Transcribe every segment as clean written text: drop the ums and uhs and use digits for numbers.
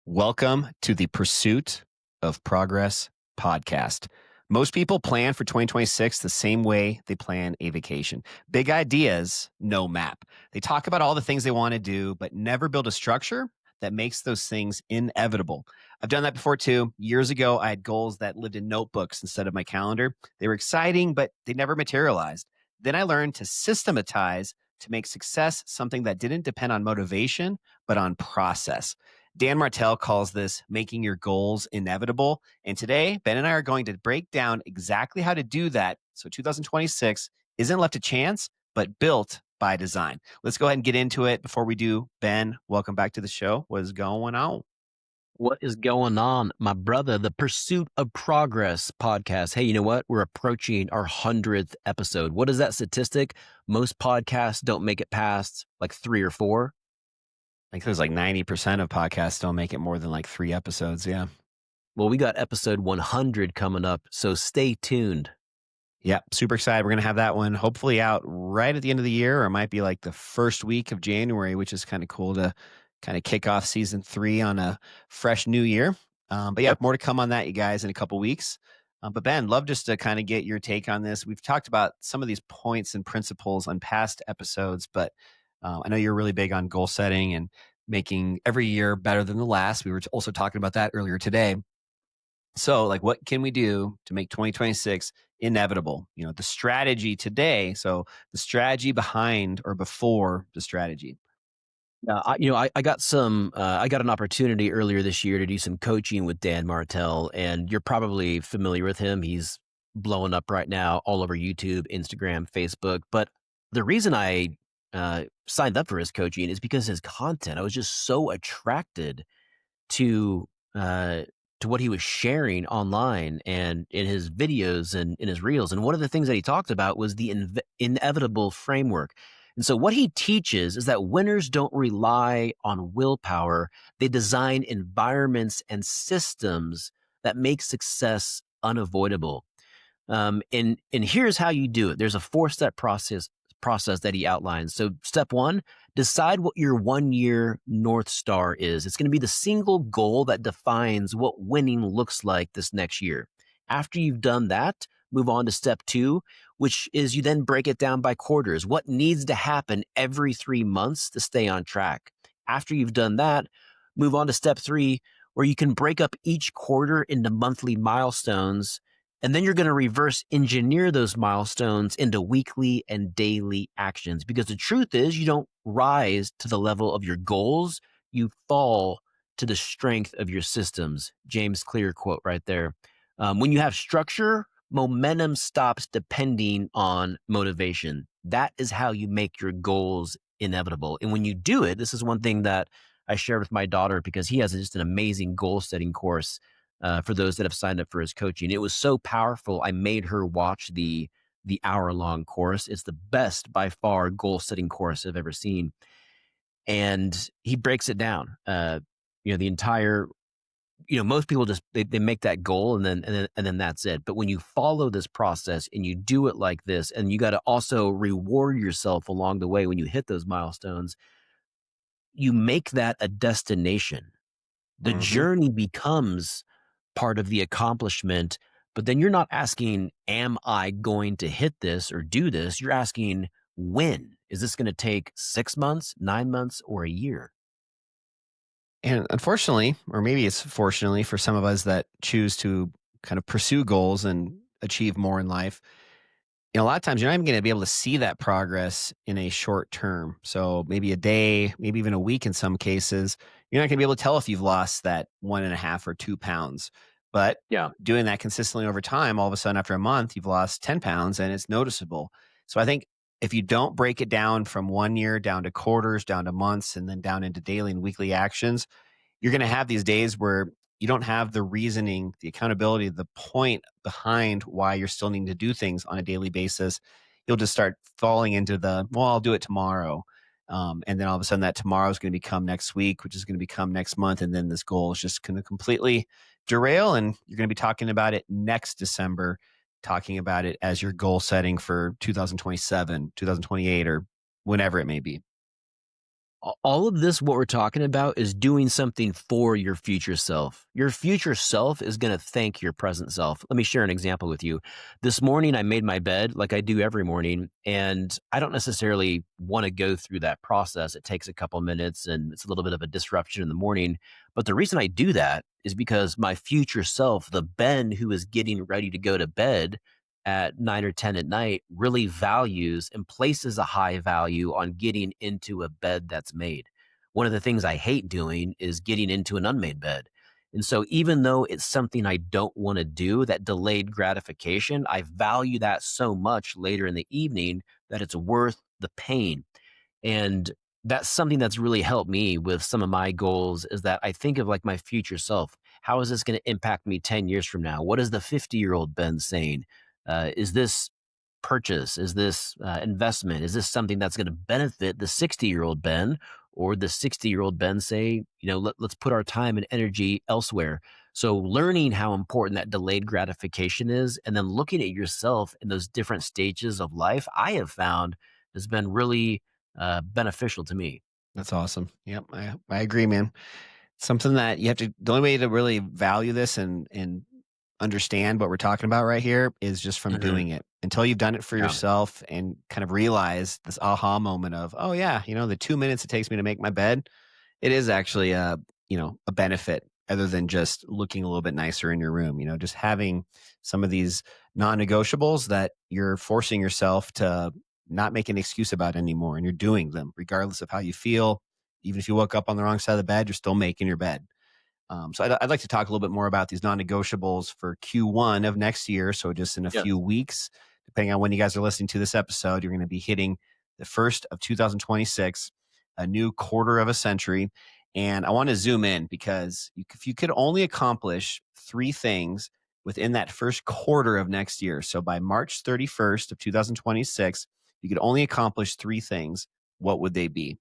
Welcome to the Pursuit of Progress podcast. Most people plan for 2026 the same way they plan a vacation. Big ideas, no map. They talk about all the things they want to do, but never build a structure that makes those things inevitable. I've done that before too. Years ago, I had goals that lived in notebooks instead of my calendar. They were exciting, but they never materialized. Then I learned to systematize to make success something that didn't depend on motivation, but on process. Dan Martell calls this making your goals inevitable. And today, Ben and I are going to break down exactly how to do that so 2026 isn't left to chance, but built by design. Let's go ahead and get into it. Before we do, Ben, welcome back to the show. What is going on? What is going on, my brother? The Pursuit of Progress podcast. Hey, you know what? We're approaching our 100th episode. What is that statistic? Most podcasts don't make it past like 3 or 4. I think there's like 90% of podcasts don't make it more than like 3 episodes. Yeah. Well, we got episode 100 coming up, so stay tuned. Yeah, super excited. We're going to have that one hopefully out right at the end of the year, or it might be like the first week of January, which is kind of cool to kind of kick off season 3 on a fresh new year. But yeah, more to come on that, you guys, in a couple weeks. But Ben, love just to kind of get your take on this. We've talked about some of these points and principles on past episodes, but I know you're really big on goal setting and making every year better than the last. We were also talking about that earlier today. So, like, what can we do to make 2026 inevitable? You know, the strategy today. So, the strategy behind or before the strategy. I got an opportunity earlier this year to do some coaching with Dan Martell, and you're probably familiar with him. He's blowing up right now all over YouTube, Instagram, Facebook. But the reason I signed up for his coaching is because his content. I was just so attracted to what he was sharing online and in his videos and in his reels. And one of the things that he talked about was the inevitable framework. And so what he teaches is that winners don't rely on willpower. They design environments and systems that make success unavoidable. And here's how you do it. There's a 4-step process that he outlines. So step 1, decide what your 1-year North Star is. It's going to be the single goal that defines what winning looks like this next year. After you've done that, move on to step 2, which is you then break it down by quarters. What needs to happen every 3 months to stay on track? After you've done that, move on to step 3, where you can break up each quarter into monthly milestones. And then you're going to reverse engineer those milestones into weekly and daily actions. Because the truth is, you don't rise to the level of your goals. You fall to the strength of your systems. James Clear quote right there. When you have structure, momentum stops depending on motivation. That is how you make your goals inevitable. And when you do it, this is one thing that I shared with my daughter because he has just an amazing goal setting course. For those that have signed up for his coaching. It was so powerful. I made her watch the hour-long course. It's the best by far goal-setting course I've ever seen. And he breaks it down. The entire, most people just they make that goal and then that's it. But when you follow this process and you do it like this, and you got to also reward yourself along the way when you hit those milestones, you make that a destination. The journey becomes part of the accomplishment, but then you're not asking, am I going to hit this or do this? You're asking, when? Is this going to take 6 months, 9 months, or a year? And unfortunately, or maybe it's fortunately for some of us that choose to kind of pursue goals and achieve more in life, a lot of times you're not even going to be able to see that progress in a short term. So maybe a day, maybe even a week in some cases, you're not going to be able to tell if you've lost that 1.5 or 2 pounds. But doing that consistently over time, all of a sudden after a month, you've lost 10 pounds and it's noticeable. So I think if you don't break it down from 1 year down to quarters, down to months, and then down into daily and weekly actions, you're going to have these days where you don't have the reasoning, the accountability, the point behind why you're still needing to do things on a daily basis. You'll just start falling into I'll do it tomorrow. And then all of a sudden that tomorrow is going to become next week, which is going to become next month. And then this goal is just going to completely derail. And you're going to be talking about it next December, talking about it as your goal setting for 2027, 2028, or whenever it may be. All of this, what we're talking about, is doing something for your future self. Your future self is going to thank your present self. Let me share an example with you. This morning, I made my bed like I do every morning, and I don't necessarily want to go through that process. It takes a couple minutes and it's a little bit of a disruption in the morning. But the reason I do that is because my future self, the Ben who is getting ready to go to bed at 9 or 10 at night, really values and places a high value on getting into a bed that's made. One of the things I hate doing is getting into an unmade bed. And so, even though it's something I don't want to do, that delayed gratification, I value that so much later in the evening that it's worth the pain. And that's something that's really helped me with some of my goals is that I think of like my future self. How is this going to impact me 10 years from now? What is the 50-year-old Ben saying? Is this purchase? Is this investment? Is this something that's going to benefit the 60-year-old Ben or the 60-year-old Ben say, let's put our time and energy elsewhere. So learning how important that delayed gratification is and then looking at yourself in those different stages of life, I have found has been really beneficial to me. That's awesome. Yep, I agree, man. Something that you have to the only way to really value this and understand what we're talking about right here is just from Mhm. doing it. Until you've done it for Yeah. yourself and kind of realize this aha moment of, "Oh, yeah, the 2 minutes it takes me to make my bed, it is actually a benefit other than just looking a little bit nicer in your room, just having some of these non-negotiables that you're forcing yourself to not make an excuse about anymore, and you're doing them regardless of how you feel. Even if you woke up on the wrong side of the bed, you're still making your bed. So I'd like to talk a little bit more about these non-negotiables for Q1 of next year. So just in a few Yes. weeks, depending on when you guys are listening to this episode, you're going to be hitting the first of 2026, a new quarter of a century. And I want to zoom in because if you could only accomplish three things within that first quarter of next year, so by March 31st of 2026, you could only accomplish three things, what would they be?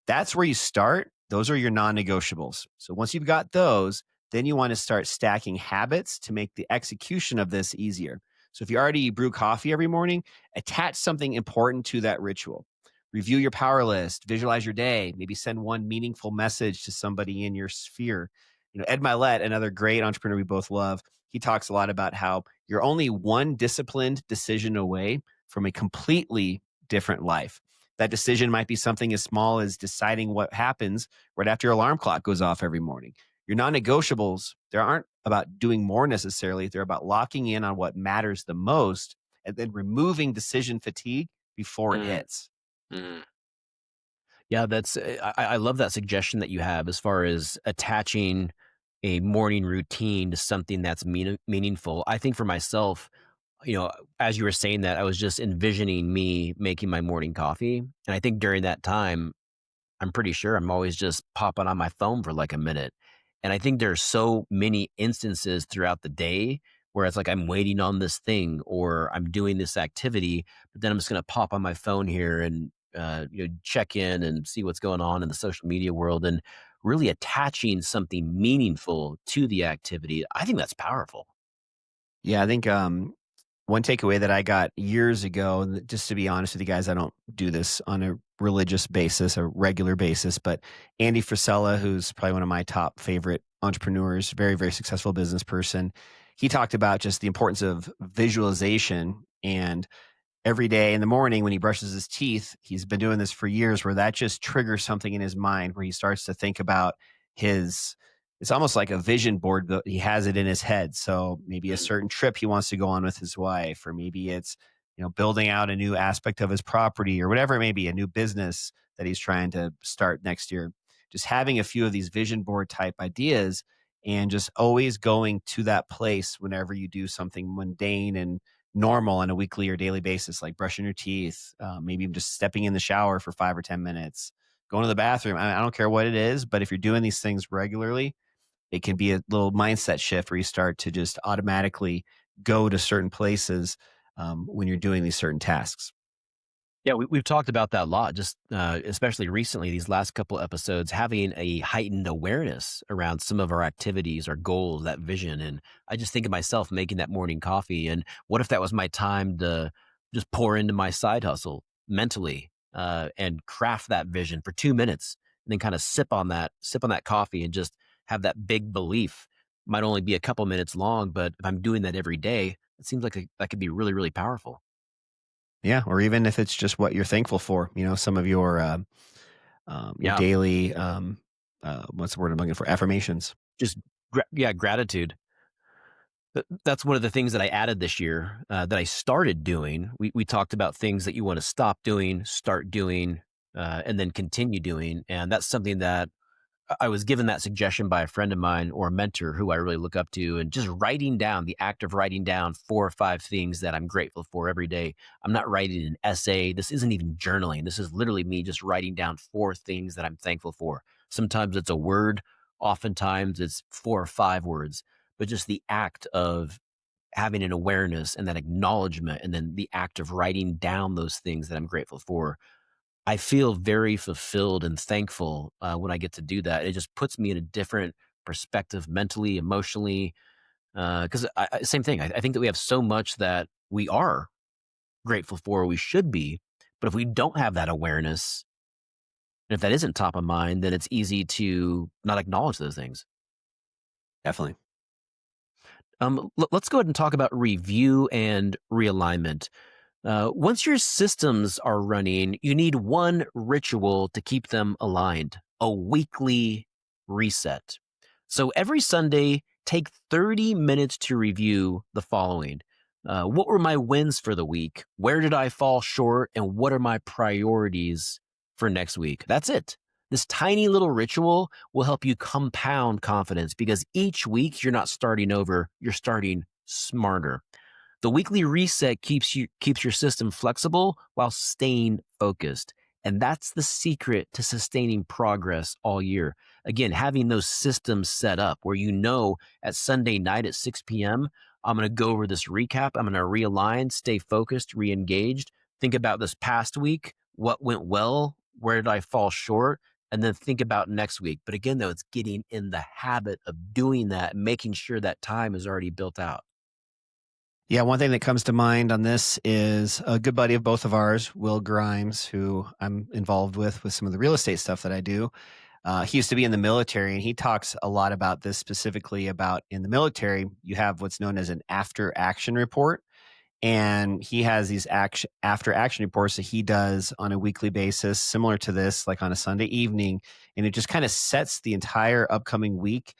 That's where you start. Those are your non negotiables. So once you've got those, then you want to start stacking habits to make the execution of this easier. So if you already brew coffee every morning, attach something important to that ritual. Review your power list, visualize your day, maybe send one meaningful message to somebody in your sphere. Ed Milet, another great entrepreneur we both love, he talks a lot about how you're only one disciplined decision away from a completely different life. That decision might be something as small as deciding what happens right after your alarm clock goes off every morning. Your non negotiables, they aren't about doing more necessarily. They're about locking in on what matters the most and then removing decision fatigue before it Mm, hits. mm. Yeah, that's I love that suggestion that you have as far as attaching a morning routine to something that's meaningful. I think for myself, you know, as you were saying that, I was just envisioning me making my morning coffee, and I think during that time, I'm pretty sure I'm always just popping on my phone for like a minute. And I think there's so many instances throughout the day where it's like I'm waiting on this thing or I'm doing this activity, but then I'm just going to pop on my phone here and check in and see what's going on in the social media world and really attaching something meaningful to the activity. I think that's powerful. Yeah, I think one takeaway that I got years ago, and just to be honest with you guys, I don't do this on a religious basis, a regular basis, but Andy Frisella, who's probably one of my top favorite entrepreneurs, very, very successful business person, he talked about just the importance of visualization and every day in the morning when he brushes his teeth, he's been doing this for years where that just triggers something in his mind where he starts to think about his it's almost like a vision board, but he has it in his head. So maybe a Mm, certain trip he wants to go on with his wife, or maybe it's, building out a new aspect of his property or whatever it may be, a new business that he's trying to start next year. Just having a few of these vision board type ideas and just always going to that place whenever you do something mundane and normal on a weekly or daily basis, like brushing your teeth, maybe even just stepping in the shower for 5 or 10 minutes, going to the bathroom. I don't care what it is, but if you're doing these things regularly, it can be a little mindset shift where you start to just automatically go to certain places when you're doing these certain tasks. Yeah, we've talked about that a lot, just especially recently, these last couple episodes, having a heightened awareness around some of our activities, our goals, that vision. And I just think of myself making that morning coffee. And what if that was my time to just pour into my side hustle mentally? and craft that vision for 2 minutes, and then kind of sip on that coffee, and just have that big belief. Might only be a couple minutes long, but if I'm doing that every day, it seems like that could be really, really powerful. Yeah, or even if it's just what you're thankful for, some of your Yeah, daily, what's the word I'm looking for? Affirmations. just yeah, gratitude. That's one of the things that I added this year, that I started doing. We talked about things that you want to stop doing, start doing, and then continue doing, and that's something that I was given that suggestion by a friend of mine or a mentor who I really look up to, and just writing down the act of writing down 4 or 5 things that I'm grateful for every day. I'm not writing an essay. This isn't even journaling. This is literally me just writing down 4 things that I'm thankful for. Sometimes it's a word, oftentimes it's 4 or 5 words, but just the act of having an awareness and that acknowledgement, and then the act of writing down those things that I'm grateful for, I feel very fulfilled and thankful, when I get to do that. It just puts me in a different perspective mentally, emotionally, 'cause same thing. I think that we have so much that we are grateful for, or we should be, but if we don't have that awareness, and if that isn't top of mind, then it's easy to not acknowledge those things. Definitely. Let's go ahead and talk about review and realignment. Once your systems are running, you need one ritual to keep them aligned: a weekly reset. So every Sunday, take 30 minutes to review the following. What were my wins for the week? Where did I fall short? And what are my priorities for next week? That's it. This tiny little ritual will help you compound confidence, because each week you're not starting over, you're starting smarter. The weekly reset keeps your system flexible while staying focused. And that's the secret to sustaining progress all year. Again, having those systems set up where at Sunday night at 6 p.m., I'm going to go over this recap. I'm going to realign, stay focused, re engaged, think about this past week, what went well, where did I fall short, and then think about next week. But again, though, it's getting in the habit of doing that, making sure that time is already built out. Yeah, one thing that comes to mind on this is a good buddy of both of ours, Will Grimes, who I'm involved with some of the real estate stuff that I do. He used to be in the military, and he talks a lot about this, specifically about in the military, you have what's known as an after action report. And he has these after action reports that he does on a weekly basis, similar to this, like on a Sunday evening. And it just kind of sets the entire upcoming week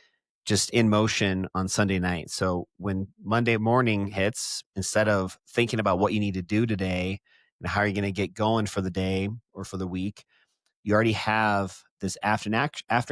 just in motion on Sunday night. So when Monday morning hits, instead of thinking about what you need to do today and how you're going to get going for the day or for the week, you already have this after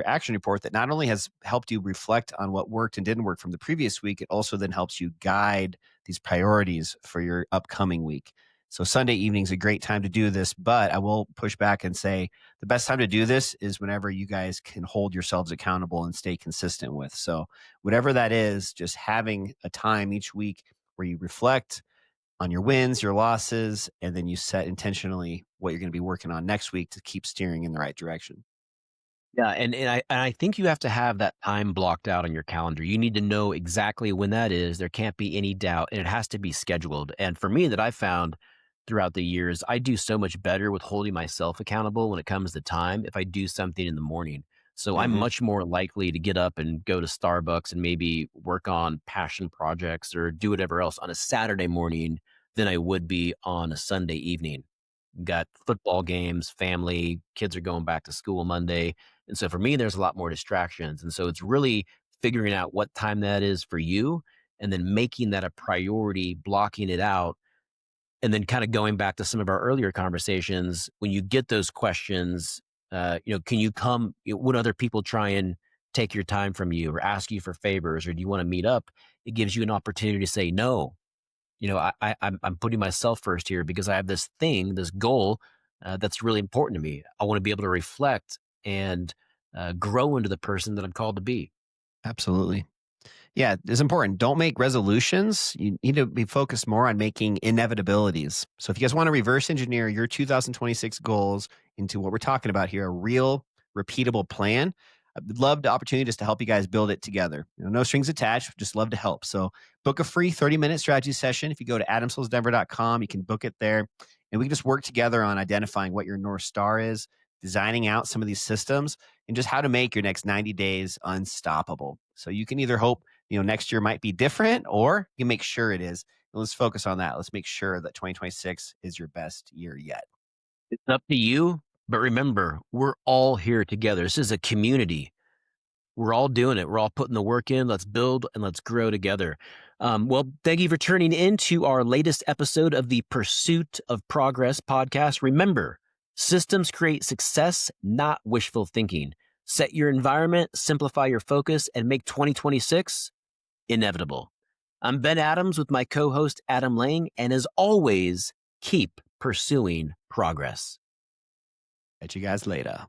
action report that not only has helped you reflect on what worked and didn't work from the previous week, it also then helps you guide these priorities for your upcoming week. So Sunday evening is a great time to do this, but I will push back and say the best time to do this is whenever you guys can hold yourselves accountable and stay consistent with. So whatever that is, just having a time each week where you reflect on your wins, your losses, and then you set intentionally what you're going to be working on next week to keep steering in the right direction. Yeah, and I think you have to have that time blocked out on your calendar. You need to know exactly when that is. There can't be any doubt, and it has to be scheduled. And for me, that I found throughout the years, I do so much better with holding myself accountable when it comes to time if I do something in the morning. So I'm Hmm. much more likely to get up and go to Starbucks and maybe work on passion projects or do whatever else on a Saturday morning than I would be on a Sunday evening. Got football games, family, kids are going back to school Monday. And so for me, there's a lot more distractions. And so it's really figuring out what time that is for you, and then making that a priority, blocking it out, and then kind of going back to some of our earlier conversations. When you get those questions, can you come? Would other people try and take your time from you or ask you for favors, or do you want to meet up? It gives you an opportunity to say no. I'm putting myself first here because I have this thing, this goal, that's really important to me. I want to be able to reflect and grow into the person that I'm called to be. Absolutely. Yeah, it's important. Don't make resolutions. You need to be focused more on making inevitabilities. So if you guys want to reverse engineer your 2026 goals into what we're talking about here, a real repeatable plan, I'd love the opportunity just to help you guys build it together. No strings attached, just love to help. So book a free 30-minute strategy session. If you go to adamsellsdenver.com, you can book it there. And we can just work together on identifying what your North Star is, designing out some of these systems, and just how to make your next 90 days unstoppable. So you can either hope, next year might be different, or you can make sure it is. And let's focus on that. Let's make sure that 2026 is your best year yet. It's up to you, but remember, we're all here together. This is a community. We're all doing it. We're all putting the work in. Let's build and let's grow together. Well, thank you for turning into our latest episode of the Pursuit of Progress podcast. Remember, systems create success, not wishful thinking. Set your environment, simplify your focus, and make 2026 inevitable. I'm Ben Adams with my co host, Adam Lang. And as always, keep pursuing progress. Catch you guys later.